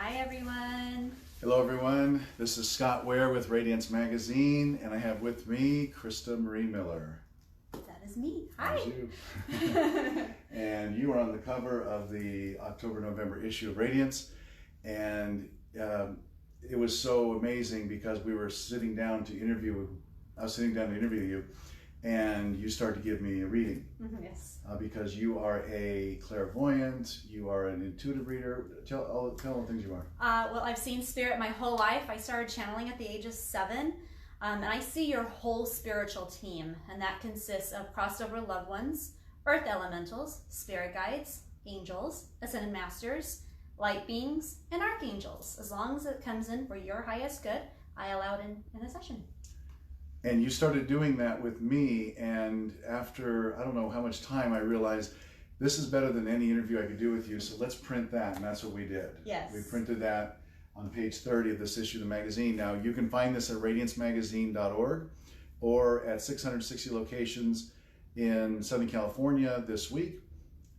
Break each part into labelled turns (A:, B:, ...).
A: Hi everyone.
B: Hello everyone, this is Scott Ware with Radiance Magazine, and I have with me Crista Marie Miller.
A: That is me. Hi.
B: That's you. And you are on the cover of the October-November issue of Radiance, and it was so amazing because we were sitting down to interview, you, and you started to give me a reading.
A: Yes.
B: Because you are a clairvoyant, you are an intuitive reader. Tell all the things you are.
A: Well, I've seen spirit my whole life. I started channeling at the age of 7. And I see your whole spiritual team, and that consists of crossover loved ones, earth elementals, spirit guides, angels, ascended masters, light beings, and archangels. As long as it comes in for your highest good, I allow it in a session.
B: And you started doing that with me, and after I don't know how much time, I realized this is better than any interview I could do with you, so let's print that, and that's what we did.
A: Yes.
B: We printed that on page 30 of this issue of the magazine. Now, you can find this at radiancemagazine.org or at 660 locations in Southern California this week,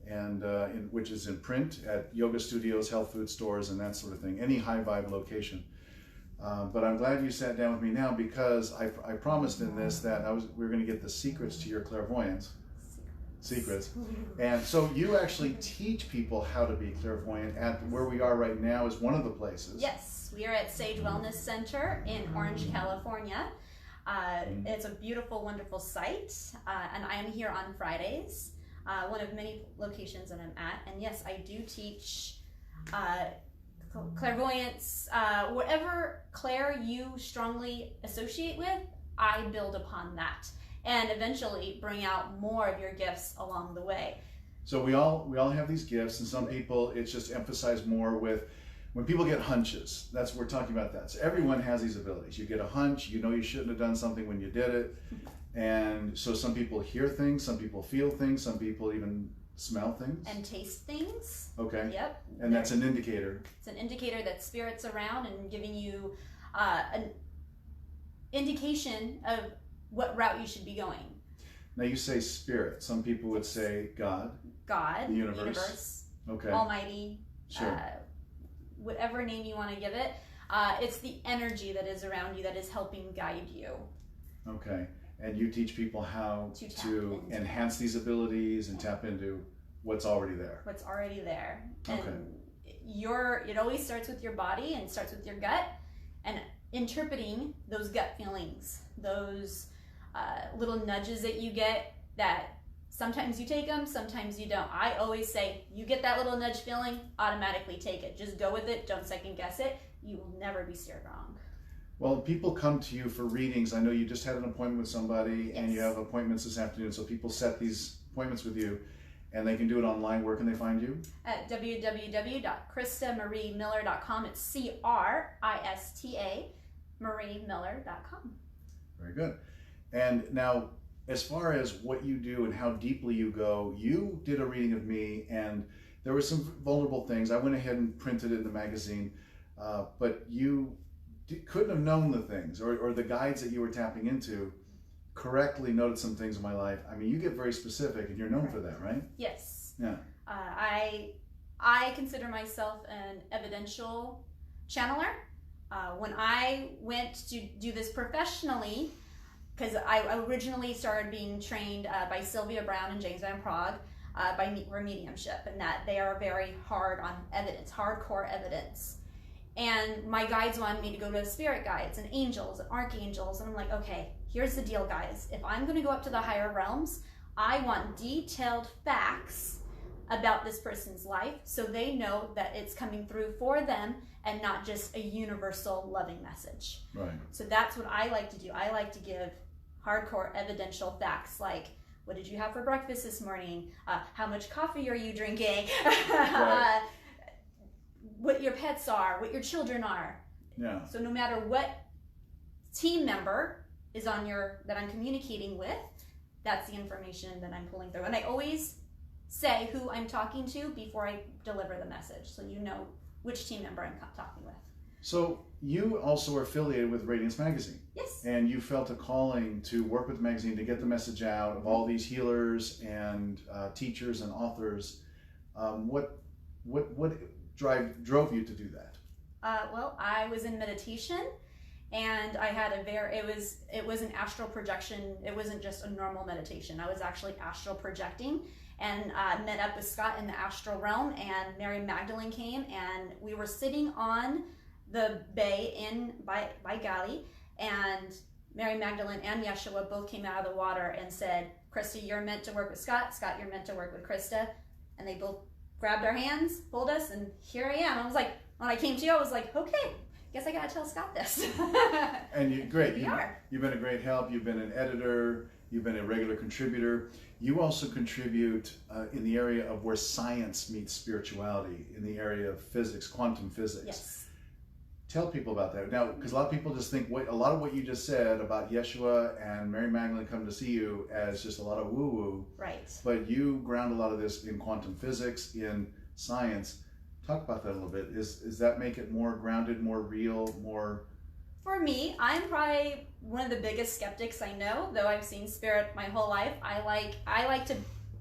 B: and which is in print at yoga studios, health food stores, and that sort of thing, any high vibe location. But I'm glad you sat down with me now, because I promised in this that we were going to get the secrets to your clairvoyance. Secrets. And so you actually teach people how to be clairvoyant at where we are right now is one of the places.
A: Yes, we are at Sage Wellness Center in Orange, California. It's a beautiful, wonderful site, and I am here on Fridays, one of many locations that I'm at. And yes, I do teach clairvoyance, whatever clair you strongly associate with, I build upon that and eventually bring out more of your gifts along the way.
B: So we all have these gifts, and some people it's just emphasized more with when people get hunches. That's we're talking about that. So everyone has these abilities. You get a hunch, you know you shouldn't have done something when you did it. And so some people hear things, some people feel things, some people even smell things.
A: And taste things.
B: Okay.
A: Yep.
B: And that's an indicator.
A: It's an indicator that spirit's around and giving you an indication of what route you should be going.
B: Now you say spirit. Some people would say God.
A: God.
B: The universe. Okay.
A: Almighty.
B: Sure.
A: Whatever name you want to give it. It's the energy that is around you that is helping guide you.
B: Okay. And you teach people how to enhance these abilities and tap into what's already there.
A: What's already there.
B: Okay.
A: And it always starts with your body and starts with your gut, and interpreting those gut feelings, those little nudges that you get that sometimes you take them, sometimes you don't. I always say, you get that little nudge feeling, automatically take it. Just go with it, don't second guess it. You will never be steered wrong.
B: Well, people come to you for readings. I know you just had an appointment with somebody.
A: Yes.
B: And you have appointments this afternoon. So people set these appointments with you, and they can do it online. Where can they find you? At
A: www.CristaMarieMiller.com. It's Crista MarieMiller.com.
B: Very good. And now, as far as what you do and how deeply you go, you did a reading of me, and there were some vulnerable things. I went ahead and printed it in the magazine, but you couldn't have known the things or the guides that you were tapping into correctly noted some things in my life. I mean, you get very specific, and you're known for that, right?
A: Yes.
B: Yeah.
A: I consider myself an evidential channeler. When I went to do this professionally, because I originally started being trained by Sylvia Brown and James Van Prague for mediumship, and that they are very hard on evidence, hardcore evidence. And my guides wanted me to go to spirit guides and angels and archangels. And I'm like, okay, here's the deal, guys. If I'm going to go up to the higher realms, I want detailed facts about this person's life so they know that it's coming through for them and not just a universal loving message.
B: Right.
A: So that's what I like to do. I like to give hardcore evidential facts like, what did you have for breakfast this morning? How much coffee are you drinking?
B: Right.
A: What your pets are, what your children are.
B: Yeah.
A: So no matter what team member is that I'm communicating with, that's the information that I'm pulling through. And I always say who I'm talking to before I deliver the message, so you know which team member I'm talking with.
B: So you also are affiliated with Radiance Magazine.
A: Yes.
B: And you felt a calling to work with the magazine to get the message out of all these healers and teachers and authors. What drove you to do that?
A: Well, I was in meditation, and I had it was an astral projection. It wasn't just a normal meditation. I was actually astral projecting, and met up with Scott in the astral realm, and Mary Magdalene came, and we were sitting on the bay by Gali, and Mary Magdalene and Yeshua both came out of the water and said, Crista, you're meant to work with Scott. Scott, you're meant to work with Crista. And they both grabbed our hands, pulled us, and here I am. I was like, when I came to you, I was like, okay, guess I gotta tell Scott this.
B: And you've been a great help. You've been an editor. You've been a regular contributor. You also contribute in the area of where science meets spirituality, in the area of physics, quantum physics.
A: Yes.
B: Tell people about that. Now, because a lot of people just think a lot of what you just said about Yeshua and Mary Magdalene come to see you as just a lot of woo-woo.
A: Right.
B: But you ground a lot of this in quantum physics, in science. Talk about that a little bit. Is that make it more grounded, more real, more...
A: For me, I'm probably one of the biggest skeptics I know, though I've seen spirit my whole life. I like to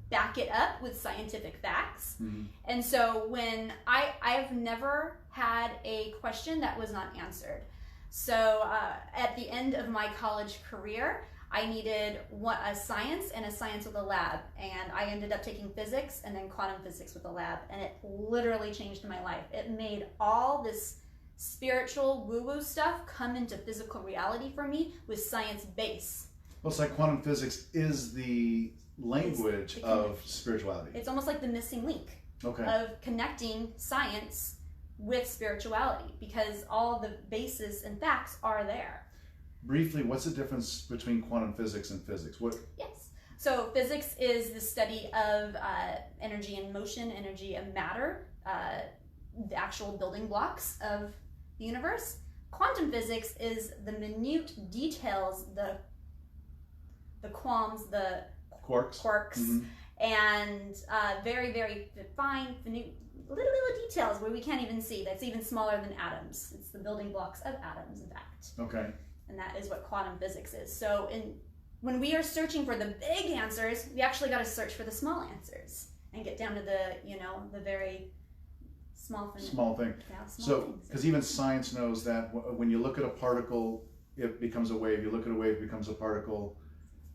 A: back it up with scientific facts.
B: Mm-hmm.
A: And so when I've never had a question that was not answered. So at the end of my college career, I needed a science and a science with a lab. And I ended up taking physics and then quantum physics with a lab. And it literally changed my life. It made all this spiritual woo-woo stuff come into physical reality for me with science base.
B: Well, it's like quantum physics is the language of spirituality.
A: It's almost like the missing link of connecting science with spirituality, because all the bases and facts are there.
B: Briefly, what's the difference between quantum physics and physics?
A: Yes. So physics is the study of energy and motion, energy and matter, the actual building blocks of the universe. Quantum physics is the minute details, the qualms, the quarks,
B: mm-hmm.
A: and very, very fine, little details where we can't even see. That's even smaller than atoms. It's the building blocks of atoms, in fact.
B: Okay.
A: And that is what quantum physics is. So when we are searching for the big answers, we actually got to search for the small answers and get down to the very small thing.
B: Yeah, so, because even science knows that when you look at a particle, it becomes a wave. You look at a wave, it becomes a particle.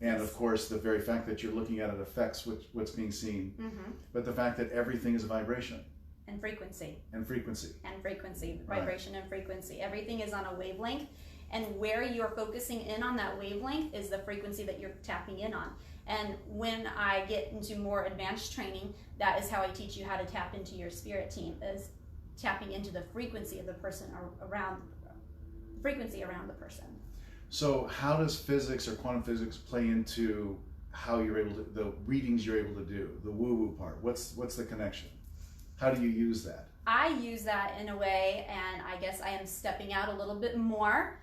B: And of course, the very fact that you're looking at it affects what's being seen.
A: Mm-hmm.
B: But the fact that everything is a vibration.
A: And frequency. Vibration and frequency. Everything is on a wavelength. And where you're focusing in on that wavelength is the frequency that you're tapping in on. And when I get into more advanced training, that is how I teach you how to tap into your spirit team, is tapping into the frequency of the person around the person.
B: So how does physics or quantum physics play into how you're able to, the readings you're able to do, the woo-woo part? What's the connection? How do you use that?
A: I use that in a way, and I guess I am stepping out a little bit more.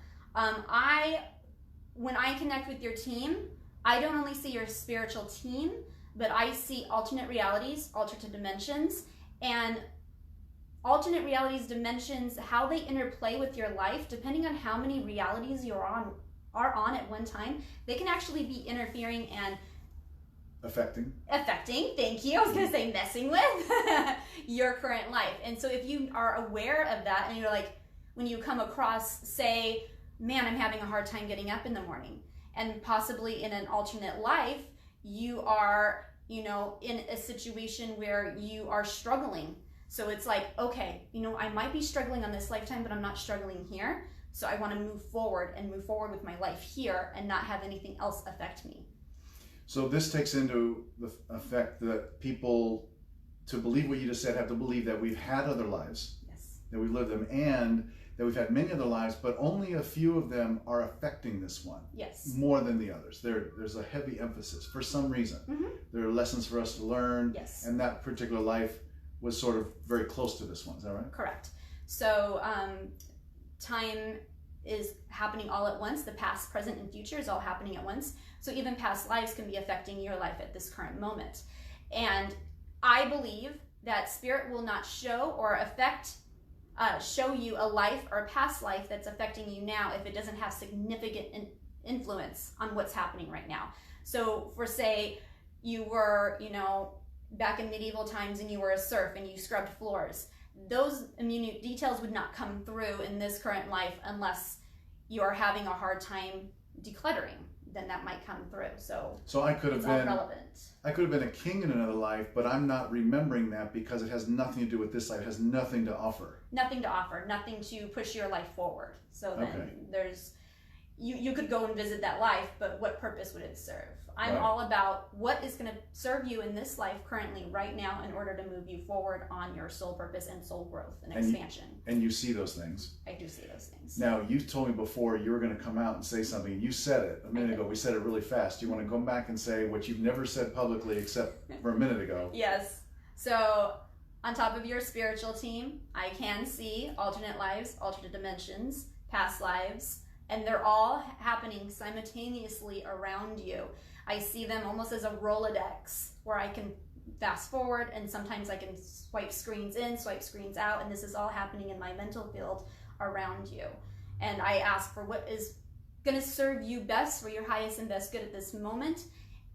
A: When I connect with your team, I don't only see your spiritual team, but I see alternate realities, alternate dimensions, and alternate realities, dimensions, how they interplay with your life, depending on how many realities are on at one time, they can actually be interfering and
B: affecting,
A: thank you, I was going to say messing with your current life. And so if you are aware of that, and you're like, when you come across, say, man, I'm having a hard time getting up in the morning, and possibly in an alternate life, you are, in a situation where you are struggling. So it's like, okay, I might be struggling on this lifetime, but I'm not struggling here. So I want to move forward with my life here and not have anything else affect me.
B: So this takes into the effect that people, to believe what you just said, have to believe that we've had other lives,
A: yes,
B: that we've lived them, and that we've had many other lives, but only a few of them are affecting this one.
A: Yes.
B: More than the others. There's a heavy emphasis for some reason.
A: Mm-hmm.
B: There are lessons for us to learn.
A: Yes.
B: And that particular life was sort of very close to this one. Is that right?
A: Correct. So time is happening all at once. The past, present, and future is all happening at once. So even past lives can be affecting your life at this current moment. And I believe that spirit will not show or show you a life or a past life that's affecting you now if it doesn't have significant influence on what's happening right now. So for say you were, back in medieval times and you were a serf and you scrubbed floors, those minute details would not come through in this current life unless you are having a hard time decluttering. Then that might come through. So
B: I could have been
A: relevant.
B: I could have been a king in another life, but I'm not remembering that because it has nothing to do with this life. It has nothing to offer.
A: Nothing to offer, nothing to push your life forward. So then there's, you could go and visit that life, but what purpose would it serve? I'm all about what is going to serve you in this life currently, right now, in order to move you forward on your soul purpose and soul growth and expansion.
B: And you see those things.
A: I do see those things.
B: Now, you told me before you were going to come out and say something, and you said it a minute ago. We said it really fast. Do you want to go back and say what you've never said publicly except for a minute ago?
A: Yes. So, on top of your spiritual team, I can see alternate lives, alternate dimensions, past lives, and they're all happening simultaneously around you. I see them almost as a Rolodex where I can fast forward, and sometimes I can swipe screens in, swipe screens out, and this is all happening in my mental field around you. And I ask for what is going to serve you best for your highest and best good at this moment,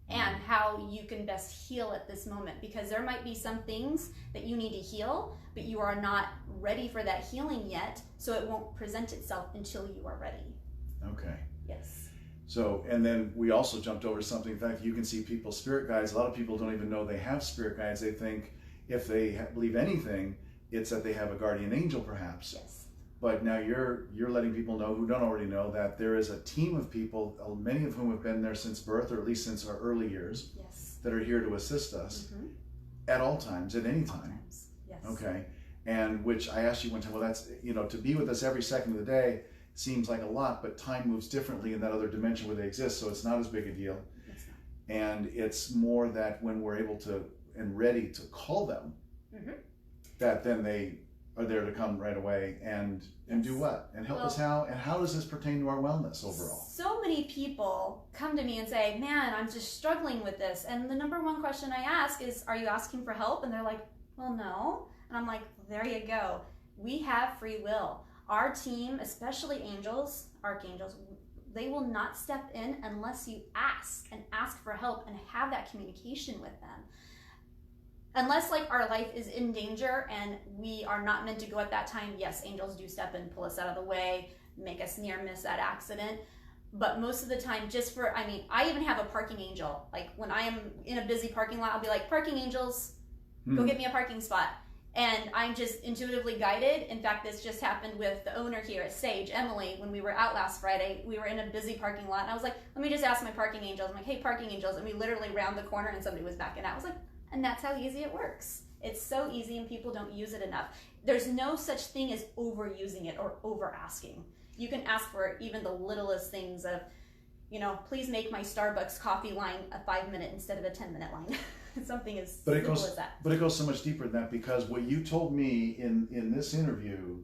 A: and how you can best heal at this moment, because there might be some things that you need to heal, but you are not ready for that healing yet, so it won't present itself until you are ready.
B: Okay.
A: Yes.
B: So, and then we also jumped over something. In fact, you can see people's spirit guides. A lot of people don't even know they have spirit guides. They think if they believe anything, it's that they have a guardian angel, perhaps.
A: Yes.
B: But now you're letting people know who don't already know that there is a team of people, many of whom have been there since birth, or at least since our early years,
A: Yes.
B: that are here to assist us at all times, at any time.
A: Yes.
B: Okay. And which I asked you one time, well, that's, to be with us every second of the day seems like a lot, but time moves differently in that other dimension where they exist, so it's not as big a deal.
A: It's not.
B: And it's more that when we're able to and ready to call them, that then they are there to come right away and do what? And help us how? And how does this pertain to our wellness overall?
A: So many people come to me and say, man, I'm just struggling with this. And the number one question I ask is, are you asking for help? And they're like, well, no. And I'm like, there you go. We have free will. Our team, especially angels, archangels, they will not step in unless you ask for help and have that communication with them. Unless like our life is in danger and we are not meant to go at that time, yes, angels do step in, pull us out of the way, make us near miss that accident. But most of the time, I even have a parking angel. Like when I am in a busy parking lot, I'll be like, parking angels, go get me a parking spot. And I'm just intuitively guided. In fact, this just happened with the owner here at Sage, Emily, when we were out last Friday. We were in a busy parking lot, and I was like, let me just ask my parking angels. I'm like, hey, parking angels. And we literally round the corner, and somebody was backing out. I was like, and that's how easy it works. It's so easy, and people don't use it enough. There's no such thing as overusing it or over-asking. You can ask for even the littlest things of, please make my Starbucks coffee line a 5-minute instead of a 10-minute line. Something as simple as that.
B: But it goes so much deeper than that, because what you told me in this interview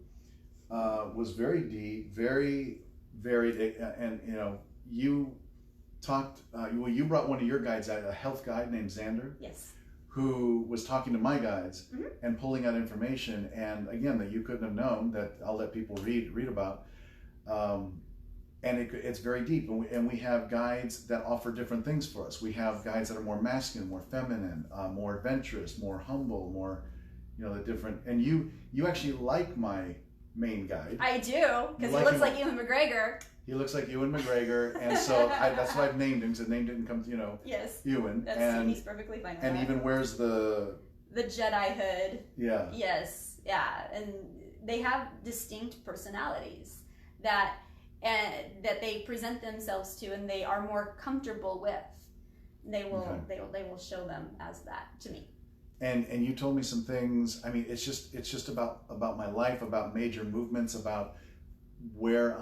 B: was very deep, very varied, and you talked. You brought one of your guides out, a health guide named Xander.
A: Yes.
B: Who was talking to my guides and pulling out information, and again that you couldn't have known, that I'll let people read about. And it's very deep, and we have guides that offer different things for us. We have guides that are more masculine, more feminine, more adventurous, more humble, more, the different. And you actually like my main guide.
A: I do, because he looks like Ewan McGregor. He
B: looks like Ewan McGregor, and so that's why I've named him, because the name didn't come,
A: Yes.
B: Ewan.
A: He's perfectly fine with
B: and
A: that.
B: even wears the
A: Jedi hood.
B: Yeah.
A: Yes, yeah, and they have distinct personalities that they present themselves to, and they are more comfortable with. They will show them as that to me.
B: And you told me some things. I mean, it's just about my life, about major movements, about where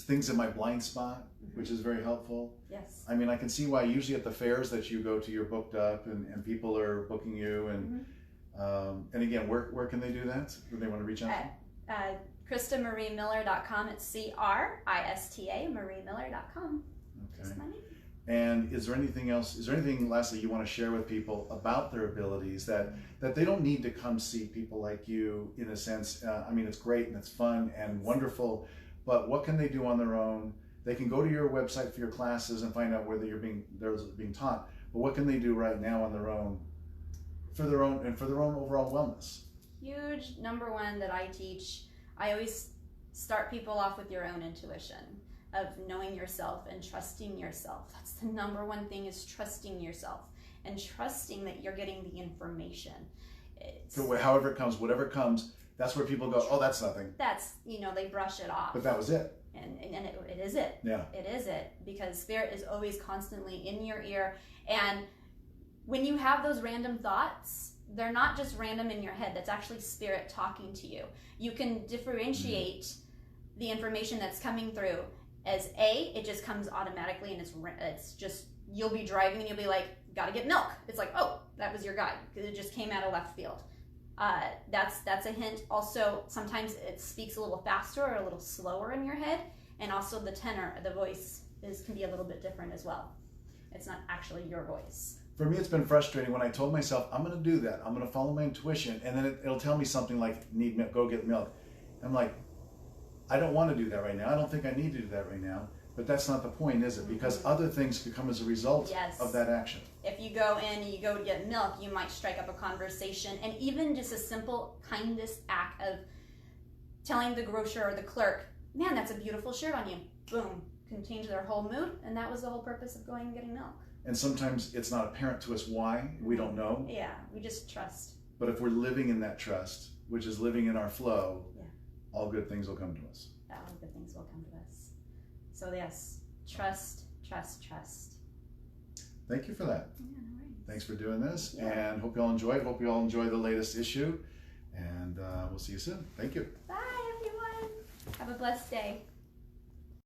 B: things in my blind spot, which is very helpful.
A: Yes.
B: I mean, I can see why usually at the fairs that you go to, you're booked up, and people are booking you, and again, where can they do that? When they want to reach out?
A: CristaMarieMiller.com. It's CRISTA MarieMiller.com.
B: Okay.
A: That's my name.
B: And is there anything else? Is there anything, lastly, you want to share with people about their abilities that they don't need to come see people like you? In a sense, I mean, it's great and it's fun and wonderful, but what can they do on their own? They can go to your website for your classes and find out whether they're being taught. But what can they do right now on their own, for their own overall wellness?
A: huge number one that I teach. I always start people off with your own intuition of knowing yourself and trusting yourself. That's the number one thing, is trusting yourself and trusting that you're getting the information.
B: So however it comes, whatever comes, that's where people go, oh, that's nothing.
A: That's, they brush it off.
B: But that was it.
A: And it is it.
B: Yeah.
A: It is it, because Spirit is always constantly in your ear. And when you have those random thoughts, they're not just random in your head. That's actually Spirit talking to you. You can differentiate the information that's coming through as it just comes automatically, and it's just, you'll be driving and you'll be like, gotta get milk. It's like, oh, that was your guide, because it just came out of left field. That's a hint. Also, sometimes it speaks a little faster or a little slower in your head, and also the tenor, the voice can be a little bit different as well. It's not actually your voice.
B: For me, it's been frustrating when I told myself, I'm going to do that. I'm going to follow my intuition. And then it'll tell me something like, need milk, go get milk. I'm like, I don't want to do that right now. I don't think I need to do that right now. But that's not the point, is it? Because other things could come as a result of that action.
A: If you go in and you go to get milk, you might strike up a conversation. And even just a simple kindness act of telling the grocer or the clerk, man, that's a beautiful shirt on you. Boom. Can change their whole mood. And that was the whole purpose of going and getting milk.
B: And sometimes it's not apparent to us why. We don't know.
A: Yeah, we just trust.
B: But if we're living in that trust, which is living in our flow, all good things will come to us.
A: All good things will come to us. So yes, trust, trust, trust.
B: Thank you for that.
A: Yeah, no worries.
B: Thanks for doing this, and hope you all enjoyed. Hope you all enjoy the latest issue, and we'll see you soon. Thank you.
A: Bye, everyone. Have a blessed day.